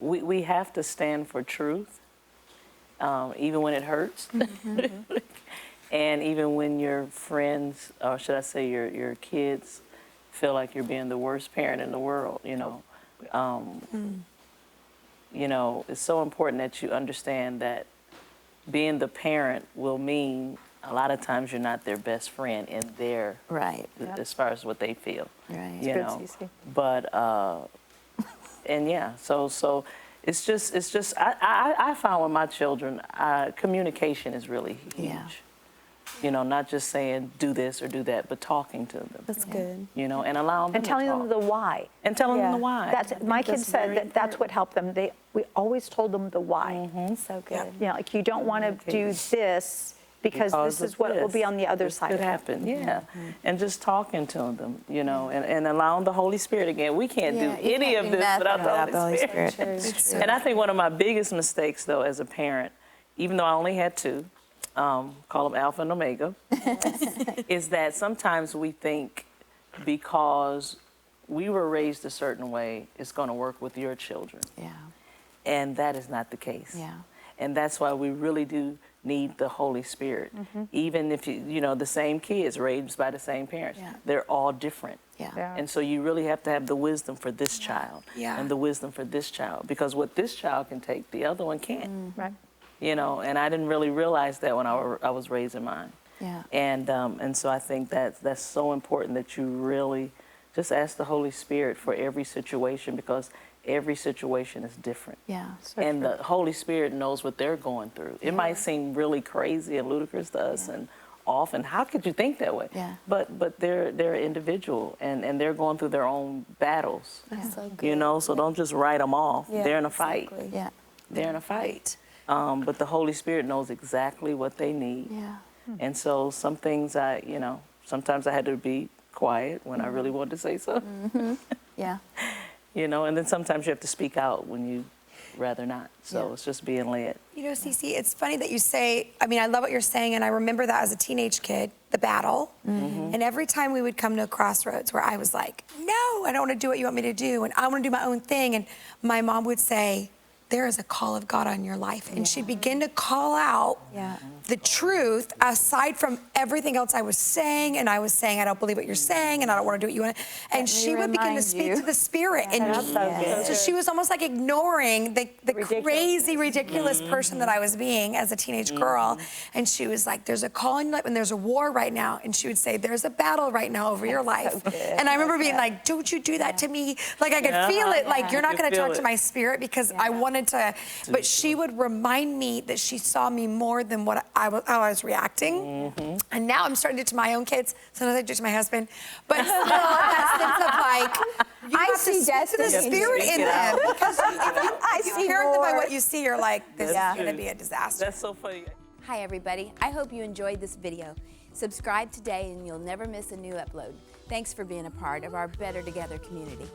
we have to stand for truth, even when it hurts. And even when your friends, or should I say your kids, feel like you're being the worst parent in the world, you know. You know, it's so important that you understand that being the parent will mean a lot of times you're not their best friend in their, as far as what they feel. Right. You know. CeCe. But, and yeah, so it's just, I found with my children, communication is really huge. Yeah. You know, not just saying do this or do that, but talking to them. That's good. You know, and allowing them And telling to talk. them the why. And telling them the why. That's, my kids said that's what helped them. We always told them the why. So good. You know, like you don't want to do this because this is what will be on the other side. Could happen, yeah. And just talking to them, you know, and allowing the Holy Spirit again. We can't do any of this without the Holy Spirit. And I think one of my biggest mistakes, though, as a parent, even though I only had two, call them Alpha and Omega, is that sometimes we think because we were raised a certain way, it's going to work with your children. Yeah. And that is not the case. Yeah. And that's why we really do need the Holy Spirit. Even if you know, the same kids raised by the same parents, they're all different. Yeah. And so you really have to have the wisdom for this child and the wisdom for this child, because what this child can take, the other one can't. Right. You know, and I didn't really realize that when I was raising mine. Yeah. And so I think that's so important that you really just ask the Holy Spirit for every situation, because every situation is different. Yeah. And the Holy Spirit knows what they're going through. It might seem really crazy and ludicrous to us and off, and how could you think that way? Yeah. But they're individual, and they're going through their own battles. That's so good. You know, so don't just write them off. Yeah, They're in a fight. exactly. Yeah. They're in a fight. But the Holy Spirit knows exactly what they need. Yeah. And so some things you know, sometimes I had to be quiet when I really wanted to say something. Yeah. You know, and then sometimes you have to speak out when you rather not. So it's just being led. You know, CeCe, it's funny that you say, I mean, I love what you're saying, and I remember that as a teenage kid, the battle. And every time we would come to a crossroads where I was like, no, I don't want to do what you want me to do, and I want to do my own thing, and my mom would say, there is a call of God on your life. And she'd begin to call out the truth aside from everything else I was saying. And I was saying, I don't believe what you're saying, and I don't want to do what you want. And she would begin to speak to the Spirit. And so she was almost like ignoring the crazy, ridiculous person that I was being as a teenage girl. And she was like, there's a call in your life, and there's a war right now. And she would say, there's a battle right now over your life. And I remember being like, don't you do that to me. Like I could feel it, like you're not going to talk to my spirit, because I wanted to, but she would remind me that she saw me more than what how I was reacting. And now I'm starting to do it to my own kids. Sometimes I do it to my husband. But still, that sense of like, you have to speak to the Spirit in them. Because if you parent them by what you see, you're like, this is going to be a disaster. That's so funny. Hi everybody, I hope you enjoyed this video. Subscribe today and you'll never miss a new upload. Thanks for being a part of our Better Together community.